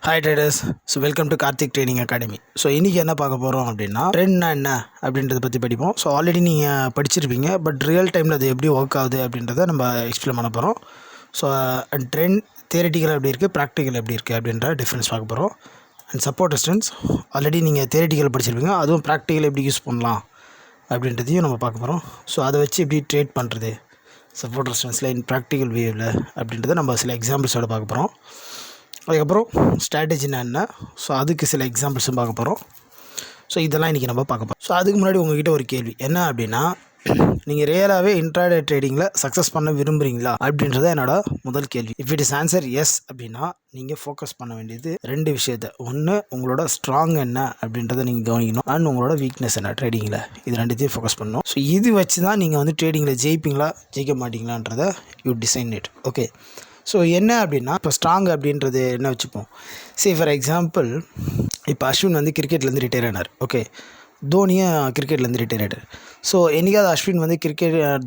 Hi traders. So welcome to Karthik trading academy. So இன்றைக்கி என்ன பார்க்க போகிறோம் அப்படின்னா, ட்ரெண்ட்னா என்ன அப்படின்றத பற்றி படிப்போம். ஸோ ஆல்ரெடி நீங்கள் படிச்சிருப்பீங்க, பட் ரியல் டைமில் அது எப்படி ஒர்க் ஆகுது அப்படின்றத நம்ம எக்ஸ்பிளைன் பண்ண போகிறோம். ஸோ ட்ரெண்ட் தியரிட்டிக்கல் எப்படி இருக்குது, ப்ராக்டிக்கல் எப்படி இருக்குது அப்படின்ற டிஃப்ரென்ஸ் பார்க்க போகிறோம். அண்ட் சப்போர்ட் ரெசிஸ்டன்ஸ் ஆல்ரெடி நீங்கள் தியரிட்டிக்கல் படிச்சிருப்பீங்க, அதுவும் ப்ராக்டிக்கல் எப்படி யூஸ் பண்ணலாம் அப்படின்றதையும் நம்ம பார்க்க போகிறோம். ஸோ அதை வச்சு எப்படி ட்ரேட் பண்ணுறது சப்போர்ட் ரெசிஸ்டன்ஸில் இன் ப்ராக்டிக்கல் வேவில் அப்படின்றத நம்ம சில எக்ஸாம்பிள்ஸோட பார்க்க போகிறோம். அதுக்கப்புறம் ஸ்ட்ராட்டஜினா என்ன, ஸோ அதுக்கு சில எக்ஸாம்பிள்ஸும் பார்க்க போகிறோம். ஸோ இதெல்லாம் இன்றைக்கி நம்ம பார்க்க போகிறோம். ஸோ அதுக்கு முன்னாடி உங்கள்கிட்ட ஒரு கேள்வி என்ன அப்படின்னா, நீங்கள் ரியலாகவே இன்ட்ராடே ட்ரேடிங்கில் சக்ஸஸ் பண்ண விரும்புகிறீங்களா அப்படின்றத என்னோட முதல் கேள்வி. If it is answer yes அப்படின்னா நீங்கள் ஃபோக்கஸ் பண்ண வேண்டியது ரெண்டு விஷயத்தை. ஒன்று, உங்களோட ஸ்ட்ராங் என்ன அப்படின்றத நீங்கள் கவனிக்கணும். அண்ட் உங்களோட வீக்னஸ் என்ன ட்ரேடிங்கில், இது ரெண்டுத்தையும் ஃபோக்கஸ் பண்ணணும். ஸோ இது வச்சு தான் நீங்கள் வந்து ட்ரேடிங்கில் ஜெயிப்பீங்களா ஜெயிக்க மாட்டீங்களான்றதை you design it. Okay, so என்ன அப்படின்னா, இப்போ ஸ்ட்ராங் அப்படின்றது என்ன வச்சுப்போம். ஃபார் எக்ஸாம்பிள், இப்போ அஸ்வின் வந்து கிரிக்கெட்லேருந்து ரிட்டையர் ஆனார். ஓகே, தோனியும் கிரிக்கெட்லேருந்து ரிட்டையர் ஆகிட்டார். ஸோ என்றைக்காவது அஸ்வின் வந்து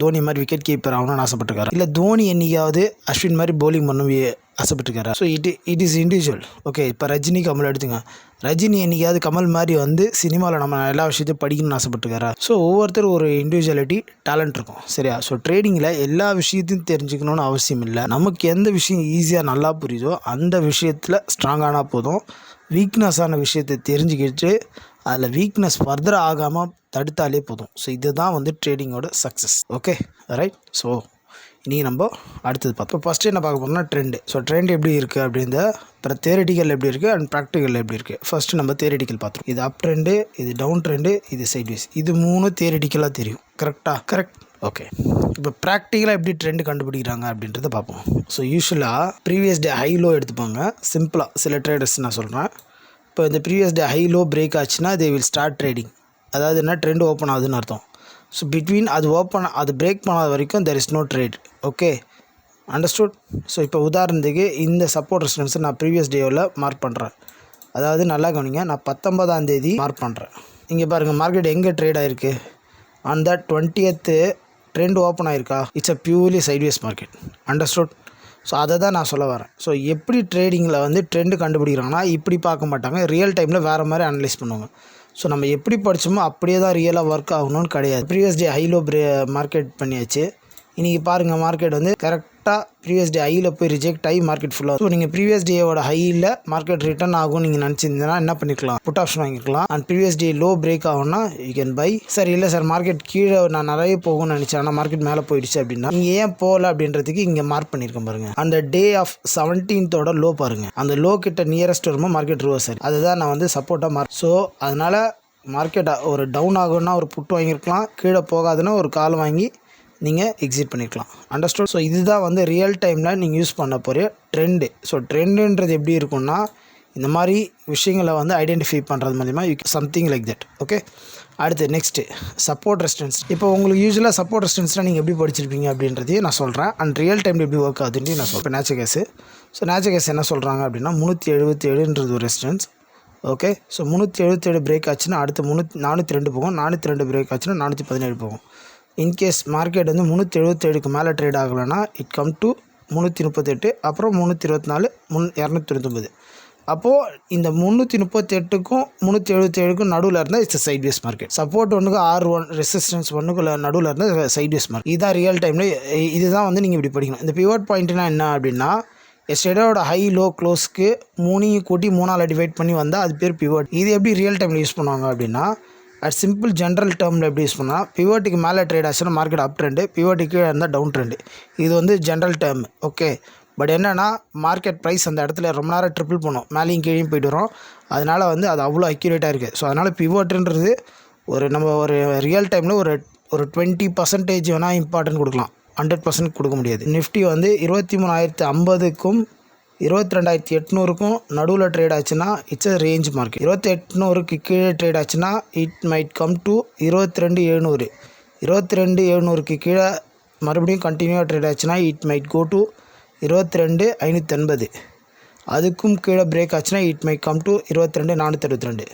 தோனி மாதிரி விக்கெட் கீப்பர் ஆகணும்னு ஆசைப்பட்டிருக்காரு, இல்லை தோனி என்றைக்காவது அஸ்வின் மாதிரி பவுலிங் பண்ணணும் ஆசைப்பட்டிருக்காரு. So it is individual. Okay, இப்போ ரஜினி கமல் எடுத்துங்க. ரஜினி என்றைக்காவது கமல் மாதிரி வந்து சினிமாவில் நம்ம எல்லா விஷயத்தையும் படிக்கணும்னு ஆசைப்பட்டுருக்காரா. ஸோ ஒவ்வொருத்தர் ஒரு இண்டிவிஜுவலிட்டி டேலண்ட் இருக்கும், சரியா. ஸோ ட்ரேடிங்கில் எல்லா விஷயத்தையும் தெரிஞ்சுக்கணும்னு அவசியம் இல்லை. நமக்கு எந்த விஷயம் ஈஸியாக நல்லா புரியுதோ அந்த விஷயத்தில் ஸ்ட்ராங்கானால் போதும். வீக்னஸான விஷயத்தை தெரிஞ்சுக்கிட்டு அதில் வீக்னஸ் ஃபர்தர் ஆகாமல் தடுத்தாலே போதும். ஸோ இதுதான் வந்து ட்ரேடிங்கோட சக்ஸஸ். Okay right. ஸோ இன்றைக்கி நம்ம அடுத்தது பார்த்தோம். ஃபஸ்ட்டு என்ன பார்க்க போகிறோம்னா ட்ரெண்டு. ஸோ ட்ரெண்ட் எப்படி இருக்குது அப்படின்ற, அப்புறம் தியரிட்டிக்கல் எப்படி இருக்குது அண்ட் ப்ராக்டிக்கல் எப்படி இருக்குது. ஃபஸ்ட்டு நம்ம தியரிட்டிக்கல் பார்த்தோம். இது அப் ட்ரெண்டு, இது டவுன் ட்ரெண்டு, இது சைட்வேஸ். இது மூணு தியரிட்டிக்கலாக தெரியும், கரெக்டாக? கரெக்ட். ஓகே, இப்போ ப்ராக்டிக்கலாக எப்படி ட்ரெண்டு கண்டுபிடிக்கிறாங்க அப்படின்றத பார்ப்போம். ஸோ யூஸ்வலாக ப்ரீவியஸ் டே ஹை லோ எடுத்துப்பாங்க. சிம்பிளாக சில ட்ரேடர்ஸ் நான் சொல்கிறேன். இப்போ இந்த previous day high low break ஆச்சுன்னா தே வில் ஸ்டார்ட் ட்ரேடிங். அதாவது என்ன, ட்ரெண்ட் ஓப்பன் ஆகுதுன்னு அர்த்தம். ஸோ பிட்வீன் அது பிரேக் பண்ணாத வரைக்கும் there is no trade. Okay, understood. So இப்போ உதாரணத்துக்கு இந்த சப்போர்ட் ரெசிஸ்டன்ஸை நான் ப்ரீவியஸ் டேவில் மார்க் பண்ணுறேன். அதாவது நல்லா கவனிங்க, நான் 19ஆம் தேதி மார்க் பண்ணுறேன். இங்கே பாருங்கள், மார்க்கெட் எங்கே ட்ரேட் ஆகிருக்கு. அந்த 20th ட்ரெண்ட் ஓப்பன் ஆகிருக்கா. It's a purely sideways market. Understood. So அதை தான் நான் சொல்ல வரேன். ஸோ எப்படி ட்ரேடிங்கில் வந்து ட்ரெண்டு கண்டுபிடிக்கிறாங்கன்னா, இப்படி பார்க்க மாட்டாங்க, ரியல் டைமில் வேறு மாதிரி அனலைஸ் பண்ணுவாங்க. ஸோ நம்ம எப்படி படித்தோமோ அப்படியே தான் ரியலாக ஒர்க் ஆகணும்னு கிடையாது. ப்ரீவியஸ் டே ஹைலோ மார்க்கெட் பண்ணியாச்சு. இன்றைக்கி பாருங்கள், மார்க்கெட் வந்து கரெக்டாக ப்ரீவியஸ் டே ஹையில் போய் ரிஜெக்ட் ஆகி மார்க்கெட் ஃபுல்லாக. ஸோ நீங்கள் ப்ரீவியஸ் டேவோட ஹையில் மார்க்கெட் ரிட்டர்ன் ஆகும்னு நீங்கள் நினச்சிருந்தீங்கன்னா என்ன பண்ணிக்கலாம், புட் ஆப்ஷன் வாங்கிக்கலாம். And previous day low break ஆகும்னா யூ கேன் பை. சார் இல்லை சார், மார்க்கெட் கீழே நான் நிறைய போகும்னு நினச்சேன், ஆனால் மார்க்கெட் மேலே போயிடுச்சு அப்படின்னா நீங்கள் ஏன் போகல அப்படின்றதுக்கு இங்கே மார்க் பண்ணியிருக்கேன் பாருங்கள். அந்த டே ஆஃப் 17th லோ பாருங்கள், அந்த லோ கிட்ட நியரஸ்ட் வருமோ மார்க்கெட் ரிவர்ஸ் ஆகும். அதுதான் நான் வந்து சப்போர்ட்டாக மார்க். ஸோ அதனால் மார்க்கெட் ஒரு டவுன் ஆகும்னா ஒரு புட் வாங்கியிருக்கலாம், கீழே போகாதுன்னா ஒரு கால் வாங்கி நீங்கள் எக்ஸிட் பண்ணியிருக்கலாம். அண்டர்ஸ்டாண்ட். ஸோ இதுதான் வந்து ரியல் டைமில் நீங்கள் யூஸ் பண்ண போகிற ட்ரெண்டு. ஸோ ட்ரெண்டுன்றது எப்படி இருக்குன்னா, இந்த மாதிரி விஷயங்களை வந்து ஐடென்டிஃபை பண்ணுறது மூலிமா சம்திங் லைக் தட். ஓகே, அடுத்து நெக்ஸ்ட்டு சப்போர்ட் ரெசிஸ்டன்ஸ். இப்போ உங்களுக்கு யூஸ்வலாக சப்போர்ட் ரெசிஸ்டன்ஸ்லாம் நீங்கள் எப்படி படிச்சிருப்பீங்க அப்படின்றதையும் நான் சொல்கிறேன். அண்ட் ரியல் டைமில் எப்படி ஒர்க் ஆகுதுன்ட்டு நான் சொல்கிறேன். Natural case. So natural gas என்ன சொல்கிறாங்க அப்படின்னா, 377ன்றது ஒரு ரெசிஸ்டன்ஸ். ஓகே, ஸோ 377 பிரேக் ஆச்சுன்னா அடுத்து 402 போகும். 402 பிரேக் ஆச்சுன்னா 417 போகும். இன்கேஸ் மார்க்கெட் வந்து 377க்கு மேலே ட்ரேட் ஆகலைன்னா இட் கம் டு 338, அப்புறம் 324, 299. அப்போது இந்த 338க்கும் 377க்கும் நடுவில் இருந்தால் இட்ஸ் சைட்வேஸ் மார்க்கெட். சப்போர்ட் ஒன்றுக்கு R1, ரெசிஸ்டன்ஸ் ஒன்றுக்குள்ள நடுவில் இருந்தால் சைட்வேஸ் மார்க்கெட். இதுதான் ரியல் டைமில். இதுதான் வந்து நீங்கள் இப்படி படிக்கணும். இந்த பிவோட் பாயிண்ட்னா என்ன அப்படின்னா, எஸ்டேடோட ஹை லோ க்ளோஸ்க்கு 3 கூட்டி 3ஆல் டிவைட் பண்ணி வந்தால் அது பேர் பிவோட். இது எப்படி ரியல் டைமில் யூஸ் பண்ணுவாங்க அப்படின்னா, அட் சிம்பிள் ஜென்ரல் டேர்மில் எப்படி யூஸ் பண்ணால், பிவோட்டுக்கு மேலே ட்ரேட் ஆச்சுன்னா மார்க்கெட் அப் ட்ரெண்டு, பிவோட்டுக்கு கீழே இருந்தால் டவுன் ட்ரெண்டு. இது வந்து ஜென்ரல் டேர்ம். ஓகே, பட் என்னென்னா மார்க்கெட் ப்ரைஸ் அந்த இடத்துல ரொம்ப நேரம் ட்ரிப்பிள் பண்ணும், மேலேயும் கீழேயும் போய்ட்டு வரும். அதனால் வந்து அது அவ்வளோ அக்யூரேட்டாக இருக்குது. ஸோ அதனால் பிவோட்டுன்றது நம்ம ஒரு ரியல் டைமில் ஒரு 20% வேணால் இம்பார்ட்டன்ட் கொடுக்கலாம், 100% கொடுக்க முடியாது. நிஃப்டி வந்து 23,050க்கும் 22,800க்கும் நடுவில் ட்ரேட் ஆச்சுன்னா இட்ஸ் அ ரேஞ்ச் மார்க்கெட். 2800க்கு கீழே ட்ரேட் ஆச்சுன்னா இட் மைட் கம் டு 22,700. 22,700க்கு கீழே மறுபடியும் கண்டினியூவாக ட்ரேட் ஆச்சுன்னா இட் மைட் கோ டு 22,580. அதுக்கும் கீழே பிரேக் ஆச்சுன்னா it might come to 22,462.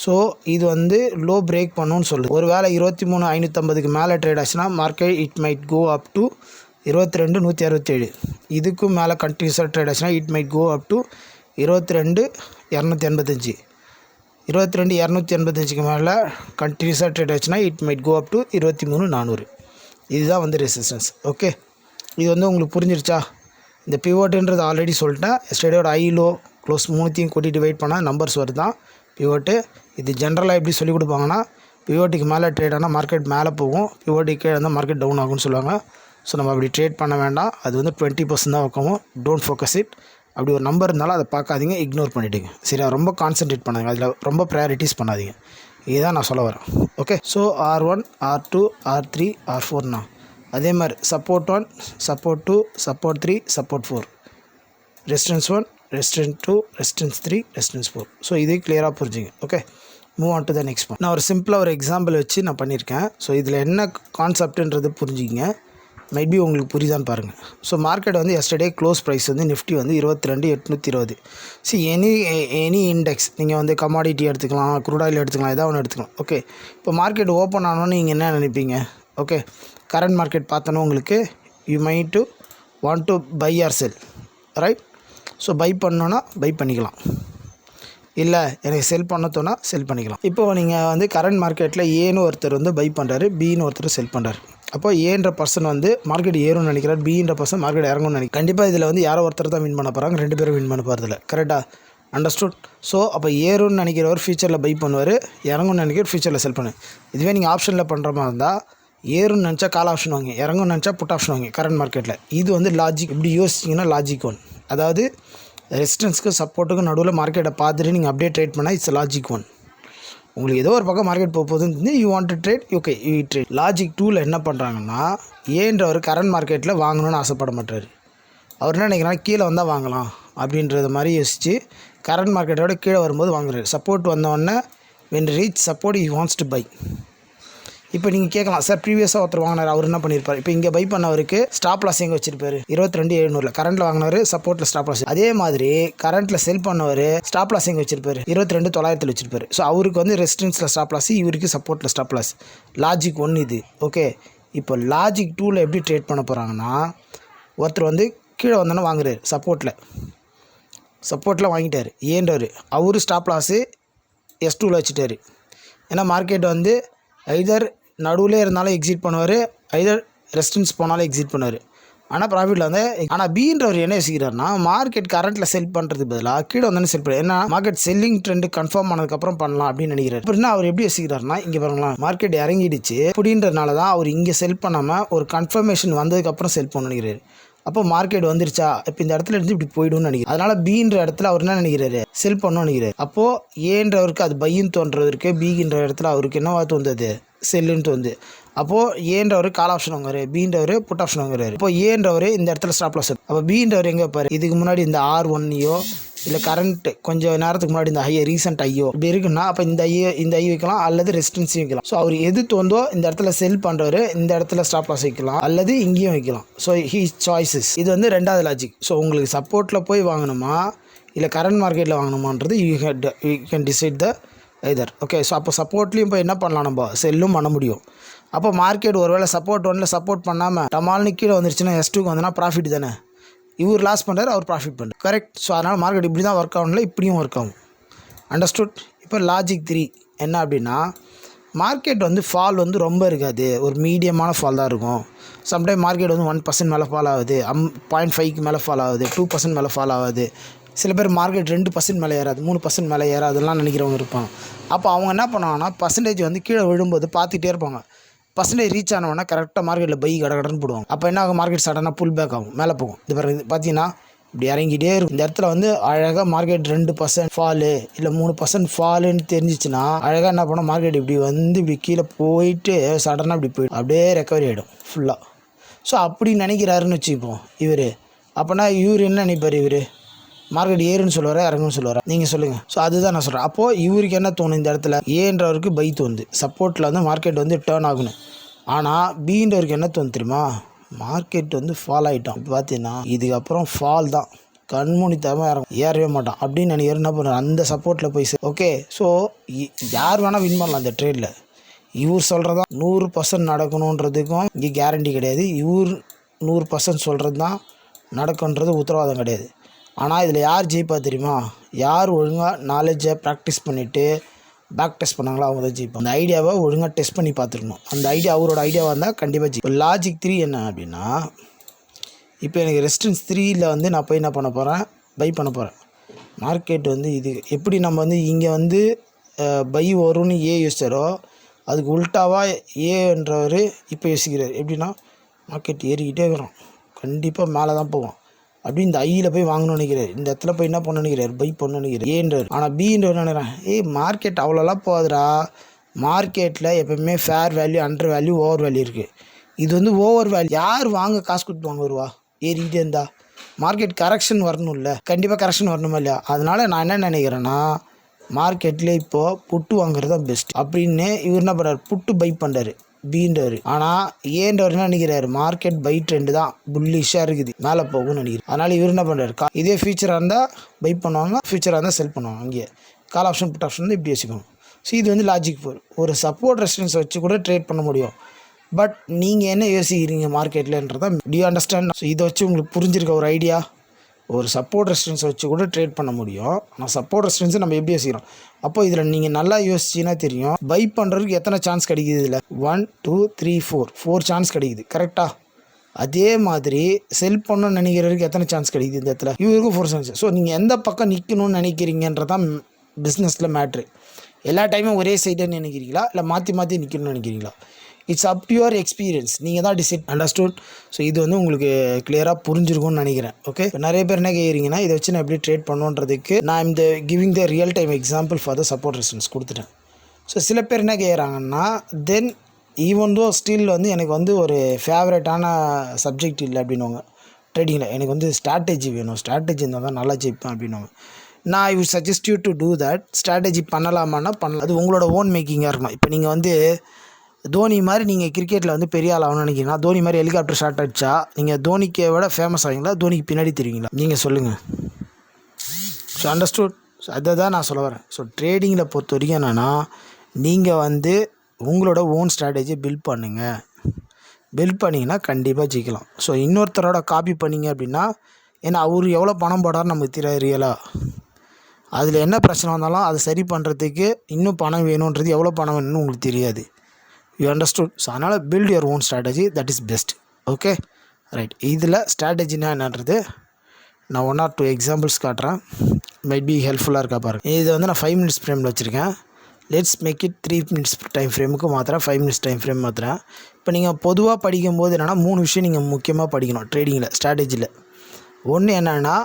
So இது வந்து லோ பிரேக் பண்ணுன்னு சொல்லுது. ஒரு வேளை 23,550க்கு மேலே ட்ரேட் ஆச்சுன்னா market it might go up to 22,167. இதுக்கும் மேலே கண்டினியூஸாக ட்ரேட் ஆச்சுன்னா it might go up to 22,285. 22,285க்கு மேலே கண்டினியூஸாக ட்ரேட் ஆச்சுன்னா it might go up to 23,400. இதுதான் வந்து ரெசிஸ்டன்ஸ். ஓகே, இது வந்து உங்களுக்கு புரிஞ்சிருச்சா? இந்த பிவோட்டுன்றது ஆல்ரெடி சொல்லிட்டேன். எஸ்டர்டேயோட ஹை லோ க்ளோஸ் மூணுத்தையும் கூட்டிகிட்டு வெயிட் பண்ணால் நம்பர்ஸ் வருது தான் பிவோட்டு. இது ஜென்ரலாக எப்படி சொல்லிக் கொடுப்பாங்கன்னா, பிவோட்டுக்கு மேலே ட்ரேட் ஆனால் மார்க்கெட் மேலே போகும், பிவோட்டுக்கு கீழே இருந்தால் மார்க்கெட் டவுன் ஆகும்னு சொல்லுவாங்க. ஸோ நம்ம அப்படி ட்ரேட் பண்ண வேண்டாம். அது வந்து 20% தான் வைக்கவும். Don't focus it. அப்படி ஒரு நம்பர் இருந்தாலும் அதை பார்க்காதீங்க, இக்னோர் பண்ணிவிடுங்க. சரியா? ரொம்ப கான்சன்ட்ரேட் பண்ணாதீங்க, அதில் ரொம்ப ப்ரையாரிட்டிஸ் பண்ணாதீங்க. இதுதான் நான் சொல்ல வரேன். Okay, so R1, R2, R3, R4ண்ணா அதே மாதிரி support 1, support 2, support 3, support 4, resistance 1, resistance 2, resistance 3, resistance 4. So இது கிளியராக புரிஞ்சுங்க. Okay, move on to the next one. நான் ஒரு சிம்பிளாக ஒரு எக்ஸாம்பிள் வச்சு நான் பண்ணியிருக்கேன். ஸோ இதில் என்ன கான்செப்ட்ன்றது புரிஞ்சுக்கிங்க. மேபி உங்களுக்கு புரியுதான்னு பாருங்கள். ஸோ மார்க்கெட் வந்து எஸ்டர்டே க்ளோஸ் ப்ரைஸ் வந்து நிஃப்டி வந்து 22,820. எனி இண்டெக்ஸ் நீங்கள் வந்து கமாடிட்டி எடுத்துக்கலாம், க்ரூட் ஆயில் எடுத்துக்கலாம், ஏதாவது ஒன்று எடுத்துக்கலாம். ஓகே, இப்போ மார்க்கெட் ஓப்பன் ஆனோன்னு நீங்கள் என்ன நினைப்பீங்க? ஓகே, கரண்ட் மார்க்கெட் பார்த்தோன்னா உங்களுக்கு you might to want to buy or sell, right? So buy பண்ணோன்னா பை பண்ணிக்கலாம், இல்லை எனக்கு செல் பண்ணத்தோன்னா செல் பண்ணிக்கலாம். இப்போது நீங்கள் வந்து கரண்ட் மார்க்கெட்டில் ஏன்னு ஒருத்தர் வந்து பை பண்ணுறாரு, பின்னு ஒருத்தர் செல் பண்ணுறாரு. அப்போ ஏன்ற பர்சன் வந்து மார்க்கெட் ஏறும்னு நினைக்கிறார், பின்ற பர்சன் மார்க்கெட் இறங்கும்னு நினைக்கிறேன். கண்டிப்பாக இதில் வந்து யாரோ ஒருத்தர் தான் வின் பண்ண போகிறாங்க, 2 பேரும் வின் பண்ண போகிறதில்ல. கரெக்டாக அண்டர்ஸ்டுட்? ஸோ அப்போ ஏறும்னு நினைக்கிறவர் ஃபியூச்சரில் பை பண்ணுவார், இறங்கும்னு நினைக்கிறவர் ஃபியூச்சரில் செல் பண்ணுவார். இதுவே நீங்கள் ஆப்ஷனில் பண்ணுற மாதிரி இருந்தால் ஏறும்னு நினச்சா கால் ஆப்ஷன் வாங்க, இறங்கும்னு நினச்சா புட் ஆப்ஷன் வாங்க கரண்ட் மார்க்கெட்டில். இது வந்து லாஜிக். இப்படி யோசிச்சிங்கன்னா லாஜிக் ஒன். அதாவது ரெசிஸ்டன்ஸ்க்கு சப்போர்ட்டுக்கு நடுவில் மார்க்கெட்டை பார்த்துட்டு நீங்கள் அப்படியே ட்ரேட் பண்ணால் இட்ஸ் லாஜிக் ஒன். உங்களுக்கு ஏதோ ஒரு பக்கம் மார்க்கெட் போகுதுன்னு you want to trade, okay you trade. Logic 2ல் என்ன பண்ணுறாங்கன்னா, ஏன்றவர் கரண்ட் மார்க்கெட்டில் வாங்கணும்னு ஆசைப்பட மாட்டார். அவர் என்ன நினைக்கிறாங்க, கீழே வந்தால் வாங்கலாம் அப்படின்றத மாதிரி யோசிச்சு கரண்ட் மார்க்கெட்டோட கீழே வரும்போது வாங்குறாரு. சப்போர்ட் வந்தோடனே when reach support you wants to buy. இப்போ நீங்கள் கேட்கலாம், சார் ப்ரீவியஸாக ஒருத்தர் வாங்கினார், அவர் என்ன பண்ணியிருப்பார்? இப்போ இங்கே பை பண்ணவருக்கு ஸ்டாப் லாஸ் எங்கே வச்சிருப்பாரு? 22,700. கரண்ட்டில் வாங்கினவர் சப்போர்ட்டில் ஸ்டாப் லாஸ். அதே மாதிரி கரண்ட்டில் செல் பண்ணவர் ஸ்டாப் லாஸ் எங்கே வச்சிருப்பாரு? 22,900 வச்சிருப்பாரு. ஸோ அவருக்கு வந்து ரெசிஸ்டன்ஸில் ஸ்டாப் லாஸ், இவருக்கு சப்போர்ட்டில் ஸ்டாப் லாஸ். லாஜிக் 1 இது. ஓகே, இப்போ லாஜிக் 2ல் எப்படி ட்ரேட் பண்ண போகிறாங்கன்னா, ஒருத்தர் வந்து கீழே வந்தோன்னா வாங்குறாரு, சப்போர்ட்டில் வாங்கிட்டார் ஏன்றவர், அவரு ஸ்டாப் லாஸு S2ல் வச்சுட்டாரு. ஏன்னா மார்க்கெட் வந்து ஐதர் நடுவில் இருந்தாலும் எக்ஸிட் பண்ணுவார், ஐதர் ரெசிஸ்டன்ஸ் போனாலும் எக்ஸிட் பண்ணுவார். ஆனால் ப்ராஃபிட்டில் வந்து, ஆனால் பின்றவர் என்ன யோசிக்கிறாருன்னா, மார்க்கெட் கரண்ட்டில் செல் பண்ணுறதுக்கு பதிலாக கீழே வந்தோன்னு செல் பண்ணுறாரு. ஏன்னா மார்க்கெட் செல்லிங் ட்ரெண்டு கன்ஃபார்ம் ஆனதுக்கப்புறம் பண்ணலாம் அப்படின்னு நினைக்கிறார். அப்படின்னா அவர் எப்படி யோசிக்கிறாருன்னா, இங்கே பாருங்களா மார்க்கெட் இறங்கிடுச்சு அப்படின்றதுனால தான் அவர் இங்கே செல் பண்ணாமல் ஒரு கன்ஃபர்மேஷன் வந்ததுக்கப்புறம் செல் பண்ண நினைக்கிறாரு. அப்போ மார்க்கெட் வந்துருச்சா, இப்போ இந்த இடத்துல இருந்து இப்படி போய்டும்னு நினைக்கிறேன். அதனால் பின்ற இடத்துல அவர் என்ன நினைக்கிறாரு, செல் பண்ணணும்னு நினைக்கிறாரு. அப்போது ஏன்றவருக்கு அது பையின்னு தோன்றவருக்கு, பின்ற இடத்துல அவருக்கு என்னவா தோன்றது, செல்லுன்னு தோணுது. அப்போது ஏன்றவர் கால் ஆப்ஷன் வாங்குறாரு, பின்றவர் புட் ஆப்ஷன் வாங்குறாரு. இப்போ ஏன்றவர் இந்த இடத்துல ஸ்டாப் லாஸ். அப்போ பின்றவர் எங்கே வைப்பார்? இதுக்கு முன்னாடி இந்த R1யோ இல்லை கரண்ட் கொஞ்சம் நேரத்துக்கு முன்னாடி இந்த ஹையோ ரீசெண்ட் ஐயோ இப்படி இருக்குன்னா, அப்போ இந்த ஐ வைக்கலாம், அல்லது ரெசிஸ்டன்ஸையும் வைக்கலாம். ஸோ அவர் எது தோந்தோ இந்த இடத்துல செல் பண்ணுறவர் இந்த இடத்துல ஸ்டாப் லாஸ் வைக்கலாம், அல்லது இங்கேயும் வைக்கலாம். So he's choices. இது வந்து 2வது லாஜிக். ஸோ உங்களுக்கு சப்போர்ட்டில் போய் வாங்கணுமா இல்லை கரண்ட் மார்க்கெட்டில் வாங்கணுமான்றது you can decide the either. Okay, so அப்போ சப்போர்ட்லேயும் போய் என்ன பண்ணலாம், நம்ம செல்லும் பண்ண முடியும். அப்போ மார்க்கெட் ஒருவேளை சப்போர்ட் 1ல் சப்போர்ட் பண்ணாமல் டமால்னு கீழே வந்துருச்சுன்னா S2க்கு வந்தோன்னா ப்ராஃபிட் தானே. இவர் லாஸ் பண்ணுறாரு, அவர் ப்ராஃபிட் பண்ணுறாரு. கரெக்ட். ஸோ அதனால் மார்க்கெட் இப்படி தான் ஒர்க் ஆகணும்ல, இப்படியும் ஒர்க் ஆகும். அண்டர்ஸ்டுட்? இப்போ லாஜிக் 3 என்ன அப்படின்னா, மார்க்கெட் வந்து ஃபால் வந்து ரொம்ப இருக்காது, ஒரு மீடியமான ஃபால் தான் இருக்கும். சம்டைம் மார்க்கெட் வந்து 1% மேலே ஃபால் ஆகுது, 0.5க்கு மேலே ஃபால் ஆகுது, 2% மேலே ஃபால் ஆகுது. சில பேர் மார்க்கெட் 2% மேலே ஏறாது, 3% மேலே ஏறாதுலாம் நினைக்கிறவங்க இருப்பாங்க. அப்போ அவங்க என்ன பண்ணுவாங்கன்னா, பர்சன்டேஜ் வந்து கீழே விழும்போது பார்த்துட்டே இருப்பாங்க. பர்சன்டேஜ் ரீச் ஆனவொன்னா கரெக்டாக மார்க்கெட்டில் பை கடன்னு போடுவாங்க. அப்போ என்ன ஆகும், மார்க்கெட் சடனாக புல் பேக் ஆகும், மேலே போகும். இது பார்த்தீங்கன்னா இப்படி இறங்கிட்டே இருக்கும். இந்த இடத்துல வந்து அழகாக மார்க்கெட் 2% ஃபாலு இல்லை 3% ஃபாலுன்னு தெரிஞ்சிச்சுன்னா அழகாக என்ன பண்ணோம், மார்க்கெட் இப்படி வந்து இப்படி கீழே போயிட்டு சடனாக இப்படி போயிடும், அப்படியே ரெக்கவரி ஆகிடும் ஃபுல்லாக. ஸோ அப்படி நினைக்கிறாருன்னு வச்சுப்போம் இவர். அப்போனா இவர் என்ன நினைப்பார், இவர் மார்க்கெட் ஏறுன்னு சொல்லுவாரா இறங்குன்னு சொல்லுவாரா, நீங்கள் சொல்லுங்கள். ஸோ அதுதான் நான் சொல்கிறேன். அப்போது இவருக்கு என்ன தோணும், இந்த இடத்துல ஏன்றவருக்கு பை தோணுது, சப்போர்ட்டில் வந்து மார்க்கெட் வந்து டேர்ன் ஆகணும். ஆனால் பின்றவருக்கு என்ன தோணும் தெரியுமா, மார்க்கெட் வந்து ஃபால் ஆகிட்டோம், இப்போ பார்த்தீங்கன்னா இதுக்கப்புறம் ஃபால் தான், கண்மூடித்தமாக இறங்கும், ஏறவே மாட்டான் அப்படின்னு நினைக்கிற என்ன பண்ணுறாரு, அந்த சப்போர்ட்டில் போய். ஓகே, ஸோ யார் வேணால் வின் பண்ணலாம் அந்த ட்ரேடில். இவர் சொல்கிறதா 100% நடக்கணுன்றதுக்கும் இங்கே கேரண்டி கிடையாது. இவர் 100% சொல்கிறது தான் நடக்குன்றது உத்தரவாதம் கிடையாது. ஆனால் இதில் யார் ஜெயிப்பா தெரியுமா? யார் ஒழுங்காக நாலேஜை ப்ராக்டிஸ் பண்ணிவிட்டு பேக் டெஸ்ட் பண்ணாங்களோ அவங்க தான் ஜெயிப்பாங்க. அந்த ஐடியாவை ஒழுங்காக டெஸ்ட் பண்ணி பார்த்துருக்கணும். அந்த ஐடியா அவரோட ஐடியாவாக இருந்தால் கண்டிப்பாக ஜெயிக்கும். இப்போ லாஜிக் 3 என்ன அப்படின்னா, இப்போ எனக்கு ரெசிஸ்டன்ஸ் 3ல் வந்து நான் போய் என்ன பண்ண போகிறேன், பை பண்ண போகிறேன். மார்க்கெட் வந்து இது எப்படி நம்ம வந்து இங்கே வந்து பை வரும்னு யோசிச்சாரோ அதுக்கு உல்ட்டாவாக ஏன்றவர் இப்போ யோசிக்கிறார். எப்படின்னா மார்க்கெட் ஏறிக்கிட்டே இருக்கிறோம், கண்டிப்பாக மேலே தான் போவோம் அப்படி இந்த ஐயில் போய் வாங்கணும்னு நினைக்கிறார். இந்த இடத்துல போய் என்ன பண்ண நினைக்கிறார், பை பண்ண நினைக்கிறார் ஏன்றார். ஆனால் பின்றவர் நினைக்கிறேன், மார்க்கெட் அவ்வளோலாம் போகாதுடா, மார்க்கெட்டில் எப்போவுமே fair value, under value, over value இருக்குது. இது வந்து ஓவர் வேல்யூ. யார் வாங்க காசு கொடுத்து வாங்க வருவா? ஏறிக்கிட்டே இருந்தா மார்க்கெட் கரெக்ஷன் வரணும்ல, கண்டிப்பாக கரெக்ஷன் வரணுமா இல்லையா? அதனால் நான் என்ன நினைக்கிறேன்னா, மார்க்கெட்டில் இப்போது புட்டு வாங்குறது தான் பெஸ்ட் அப்படின்னு இவர் என்ன பண்ணுறாரு, புட்டு பை பண்ணுறாரு பீன்றவர். ஆனால் ஏன்றவர் என்ன நினைக்கிறாரு, மார்க்கெட் பை ட்ரெண்டு தான் புல்லிஷாக இருக்குது, மேலே போகும்னு நினைக்கிறார். அதனால் இவர் என்ன பண்ணுறாரு, இதே ஃபியூச்சராக இருந்தால் பை பண்ணுவாங்க, ஃபியூச்சராக இருந்தால் செல் பண்ணுவாங்க. அங்கேயே கால் ஆப்ஷன் புட் ஆப்ஷன் இப்படி வச்சுக்கணும். ஸோ இது வந்து லாஜிக் 4. ஒரு சப்போர்ட் ரெசிஸ்டன்ஸ் வச்சு கூட ட்ரேட் பண்ண முடியும். பட் நீங்கள் என்ன யோசிக்கிறீங்க மார்க்கெட்லன்றதான் டி அண்டர்ஸ்டாண்ட். ஸோ இதை வச்சு உங்களுக்கு புரிஞ்சிருக்க ஒரு ஐடியா. ஒரு சப்போர்ட் ரெசிஸ்டன்ஸ் வச்சு கூட ட்ரேட் பண்ண முடியும். ஆனால் சப்போர்ட் ரெசிஸ்டன்ஸை நம்ம எப்படி யோசிக்கிறோம்? அப்போ இதில் நீங்கள் நல்லா யோசிச்சின்னா தெரியும், பை பண்ணுறதுக்கு எத்தனை சான்ஸ் கிடைக்குது. இதில் 1 2 3 4 சான்ஸ் கிடைக்குது, கரெக்டாக? அதே மாதிரி செல் பண்ணணும்னு நினைக்கிறதுக்கு எத்தனை சான்ஸ் கிடைக்குது இந்த இடத்துல? இவருக்கும் 4 சான்ஸ். ஸோ நீங்கள் எந்த பக்கம் நிற்கணும்னு நினைக்கிறீங்கன்றதான் பிஸ்னஸில் மேட்ரு. எல்லா டைமும் ஒரே சைடுன்னு நினைக்கிறீங்களா, இல்லை மாற்றி மாற்றி நிற்கணும்னு நினைக்கிறீங்களா? It's up to your experience. நீங்கள் தான் டிசைட். அண்டர்ஸ்டூட்? ஸோ இது வந்து உங்களுக்கு கிளியராக புரிஞ்சிருக்கும்னு நினைக்கிறேன். ஓகே, இப்போ நிறைய பேர் என்ன கேட்குறீங்கன்னா, இதை வச்சு நான் எப்படி ட்ரேட் பண்ணுன்றதுக்கு நான் இந்த giving the real time example for the support resistance கொடுத்துட்டேன். ஸோ சில பேர் என்ன கேட்குறாங்கன்னா, தென் ஈவன் தோ ஸ்டில் வந்து எனக்கு வந்து ஒரு ஃபேவரட்டான சப்ஜெக்ட் இல்லை அப்படின்னுவாங்க ட்ரேடிங்கில். எனக்கு வந்து ஸ்ட்ராட்டஜி வேணும், ஸ்ட்ராட்டஜி இருந்தால் தான் நல்லா ஜெயிப்பேன் அப்படின்னுவாங்க. நான் I would suggest you to do that. Strategy பண்ணலாமான்னா பண்ணலாம், அது உங்களோட ஓன் மேக்கிங்காக இருக்கணும். இப்போ நீங்கள் வந்து தோனி மாதிரி நீங்கள் கிரிக்கெட்டில் வந்து பெரிய ஆள் ஆகணும்னு நினைக்கிறீங்கன்னா, தோனி மாதிரி ஹெலிகாப்டர் ஷாட் அடித்தா நீங்கள் தோனிக்கை விட ஃபேமஸ் ஆகிங்களா, தோனிக்கு பின்னாடி தெரியுங்களா? நீங்கள் சொல்லுங்கள். So understood? ஸோ அதை தான் நான் சொல்ல வரேன். ஸோ ட்ரேடிங்கில் பொறுத்த வரைக்கும் என்னென்னா, நீங்கள் வந்து உங்களோட ஓன் ஸ்ட்ராட்டஜியை பில்ட் பண்ணுங்கள். பில்ட் பண்ணிங்கன்னா கண்டிப்பாக ஜெயிக்கலாம். ஸோ இன்னொருத்தரோட காப்பி பண்ணிங்க அப்படின்னா, ஏன்னா அவர் எவ்வளோ பணம் போடாருன்னு நமக்கு தெரியாது ரியலாக. அதில் என்ன பிரச்சனை வந்தாலும் அதை சரி பண்ணுறதுக்கு இன்னும் பணம் வேணுன்றது, எவ்வளோ பணம் வேணும்னு உங்களுக்கு தெரியாது. You understood? ஸோ அதனால் build your own strategy, that is best. Okay, right. இதில் ஸ்ட்ராட்டஜினா என்னன்றது நான் 1 or 2 எக்ஸாம்பிள்ஸ் காட்டுறேன், மைட் பி ஹெல்ப்ஃபுல்லாக இருக்கா பாருங்கள். இதை வந்து நான் 5 minutes ஃப்ரேமில் வச்சுருக்கேன். Let's make it 3 minutes time ஃப்ரேமுக்கு மாற்றுறேன், 5 minutes டைம் ஃப்ரேம் மாற்றுறேன். இப்போ நீங்கள் பொதுவாக படிக்கும்போது என்னென்னா 3 விஷயம் நீங்கள் முக்கியமாக படிக்கணும் ட்ரேடிங்கில், ஸ்ட்ராட்டஜியில். ஒன்று என்னென்னா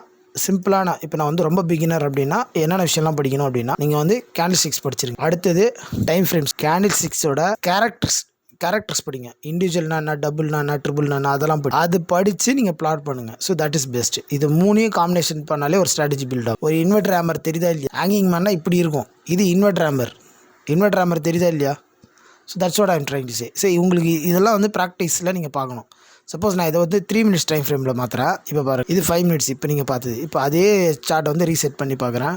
சிம்பிளான, இப்போ நான் வந்து ரொம்ப பிகினர் அப்படின்னா என்னென்ன விஷயம்லாம் படிக்கணும் அப்படின்னா, நீங்கள் வந்து கேண்டில் ஸ்டிக்ஸ் படிச்சிருங்க. அடுத்தது டைம் ஃப்ரேம்ஸ், கேண்டில் ஸ்டிக்ஸோட கேரக்டர்ஸ் படிங்க. இண்டிவிஜுவல்னா என்ன, டபுள்னா என்ன, ட்ரிபிள்னா என்ன, அதெல்லாம் அது படித்து நீங்கள் பிளாட் பண்ணுங்கள். So that is best. இது 3 காம்பினேஷன் பண்ணாலே ஒரு ஸ்ட்ராட்டஜி பில்ட் ஆகும். ஒரு இன்வெர்டர் ஹேமர் தெரியுதா இல்லையா? ஹேங்கிங் மேன்னா இப்படி இருக்கும், இது இன்வெர்டர் ஹேமர் தெரியுதா இல்லையா? So that's what I am trying to say. சரி, உங்களுக்கு இதெல்லாம் வந்து ப்ராக்டிஸில் நீங்கள் பார்க்கணும். சப்போஸ் நான் இதை வந்து 3 minutes டைம் ஃப்ரேமில் மாற்றுறேன். இப்போ பாருங்கள், இது 5 minutes இப்போ நீங்கள் பார்த்தது. இப்போ அதே சார்ட்டை வந்து ரீசெட் பண்ணி பார்க்குறேன்.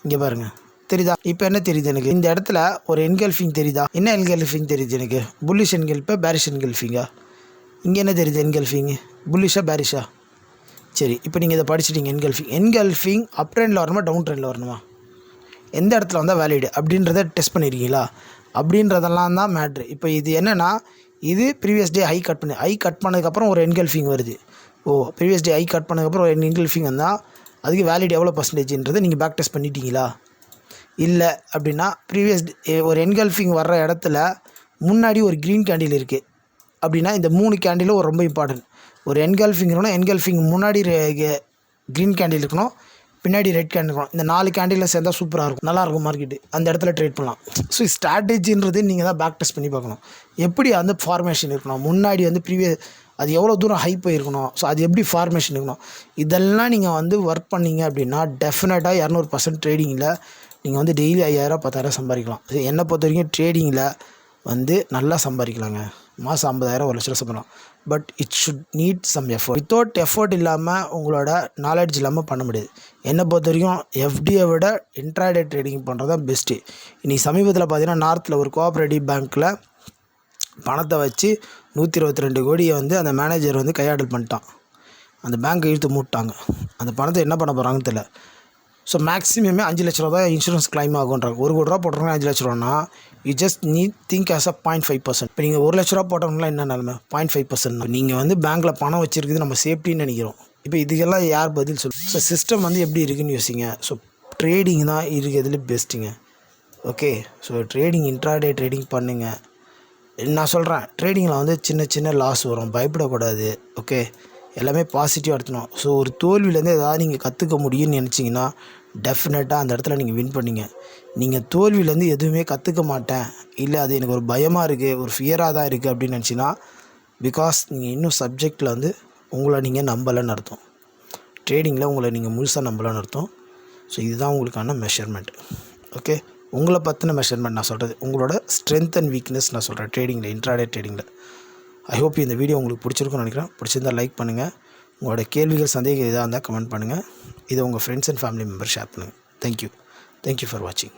இங்கே பாருங்கள், தெரியுதா? இப்போ என்ன தெரியுது எனக்கு? இந்த இடத்துல ஒரு என்கல்ஃபிங் தெரியுதா? என்ன என்கல்ஃபிங் தெரியுது எனக்கு? புல்லிஷ் என்கல்ஃபா, பேரிஷ் என்கல்ஃபிங்கா? இங்கே என்ன தெரியுது என்கல்ஃபிங்? புல்லிஷா, பேரிஷா? சரி, இப்போ நீங்கள் இதை படிச்சுட்டீங்க. என்கல்ஃபிங் அப் ட்ரெண்டில் வரணுமா, டவுன் ட்ரெண்டில் வரணுமா, எந்த இடத்துல வந்தால் வேலிடு அப்படின்றத டெஸ்ட் பண்ணியிருக்கீங்களா அப்படின்றதெல்லாம் தான் மேட்ரு. இப்போ இது என்னென்னா, இது ப்ரீவியஸ் டே ஹை கட் பண்ணதுக்கப்புறம் ஒரு என்கல்ஃபிங் வருது. ப்ரீவியஸ் டே ஹை கட் பண்ணதுக்கப்புறம் ஒரு என்கல்ஃபிங் வந்தால் அதுக்கு வேலிட் எவ்வளோ பர்சன்டேஜ்ன்றதை நீங்கள் பேக் டெஸ்ட் பண்ணிட்டீங்களா? இல்லை அப்படின்னா ப்ரீவியஸ் ஒரு என்கல்ஃபிங் வர்ற இடத்துல முன்னாடி ஒரு க்ரீன் கேண்டில் இருக்குது அப்படின்னா, இந்த 3 கேண்டிலும் ஒரு ரொம்ப இம்பார்ட்டன்ட். ஒரு என்கல்ஃபிங் இருக்கணும், என்கல்ஃபிங் முன்னாடி க்ரீன் கேண்டில் இருக்கணும், பின்னாடி ரெட் கேண்டில் இருக்கணும். இந்த 4 கேண்டிலில் சேர்ந்தால் சூப்பராக இருக்கும், நல்லாயிருக்கும் மார்க்கெட்டு, அந்த இடத்துல ட்ரேட் பண்ணலாம். ஸோ ஸ்ட்ராட்டஜின்றது நீங்கள் தான் பேக் டெஸ்ட் பண்ணி பார்க்கணும். எப்படி அந்த ஃபார்மேஷன் இருக்கணும், முன்னாடி வந்து அது எவ்வளோ தூரம் ஹை போயிருக்கணும், ஸோ அது எப்படி ஃபார்மேஷன் இருக்கணும், இதெல்லாம் நீங்கள் வந்து ஒர்க் பண்ணிங்க அப்படின்னா டெஃபினட்டாக 200% ட்ரேடிங்கில் நீங்கள் வந்து டெய்லி 5000 10,000 சம்பாதிக்கலாம். என்னை பொறுத்த வரைக்கும் ட்ரேடிங்கில் வந்து நல்லா சம்பாதிக்கலாங்க. மாதம் 50,000 1 லட்சம் சம்பளம். But it should need some effort. Without effort இல்லாமல் உங்களோட நாலேஜ் இல்லாமல் பண்ண முடியாது. என்னை பொறுத்த வரைக்கும் எஃப்டியை விட இன்ட்ராடே ட்ரேடிங் பண்ணுறது தான் பெஸ்ட்டு. இன்றைக்கி சமீபத்தில் பார்த்தீங்கன்னா நார்த்தில் ஒரு கோஆப்ரேட்டிவ் பேங்க்கில் பணத்தை வச்சு 122 கோடியை வந்து அந்த மேனேஜர் வந்து கையாடல் பண்ணிட்டான். அந்த பேங்க்கை இழுத்து மூட்டாங்க. அந்த பணத்தை என்ன பண்ண போகிறாங்கன்னு தெரியல. ஸோ மேக்ஸிமமே 5 லட்ச ரூபா தான் இன்சூரன்ஸ் கிளைம் ஆகுன்றாங்க. 1 கோடி ரூபா போடுறாங்க 5 லட்ச ரூபான்னா you just need think as a 0.5%. இப்போ நீங்கள் 1 லட்ச ரூபா போட்டவங்களாம் என்ன நிலமை? 0.5%. நீங்கள் வந்து பேங்க்கில் பணம் வச்சுருக்குது நம்ம சேஃப்டின்னு நினைக்கிறோம். இப்போ இதுக்கெல்லாம் யார் பதில் சொல்லு? ஸோ சிஸ்டம் வந்து எப்படி இருக்குதுன்னு யோசிங்க. ஸோ ட்ரேடிங் தான் இருக்கிறதுல பெஸ்ட்டுங்க. Okay, so trading intraday trading பண்ணுங்கள். நான் சொல்கிறேன், ட்ரேடிங்கில் வந்து சின்ன சின்ன லாஸ் வரும், பயப்படக்கூடாது. ஓகே, எல்லாமே பாசிட்டிவாக எடுத்துணும். ஸோ ஒரு தோல்வியிலேருந்து ஏதாவது நீங்கள் கற்றுக்க முடியும்னு நினச்சிங்கன்னா டெஃபினட்டாக அந்த இடத்துல நீங்கள் வின் பண்ணிங்க. நீங்கள் தோல்வியிலேருந்து எதுவுமே கற்றுக்க மாட்டேன், இல்லை அது எனக்கு ஒரு பயமாக இருக்குது, ஒரு ஃபியராக தான் இருக்குது அப்படின்னு நினச்சின்னா, பிகாஸ் நீங்கள் இன்னும் சப்ஜெக்டில் வந்து உங்களை நீங்கள் நம்பலைன்னு அர்த்தம். ட்ரேடிங்கில் உங்களை நீங்கள் முழுசாக நம்பலைன்னு அர்த்தம். ஸோ இதுதான் உங்களுக்கான மெஷர்மெண்ட். ஓகே, உங்களை பற்றின மெஷர்மெண்ட் நான் சொல்கிறது, உங்களோட ஸ்ட்ரென்த் அண்ட் வீக்னஸ் நான் சொல்கிறேன் ட்ரேடிங்கில், இன்ட்ராடே ட்ரேடிங்கில். ஐ ஹோப் இந்த வீடியோ உங்களுக்கு பிடிச்சிருக்குன்னு நினைக்கிறேன். பிடிச்சிருந்தால் லைக் பண்ணுங்கள். உங்களோட கேள்விகள் சந்தேகம் எதாக இருந்தால் கமெண்ட் பண்ணுங்கள். இதை உங்கள் friends and family member share பண்ணுங்கள். தேங்க்யூ ஃபார் வாட்சிங்.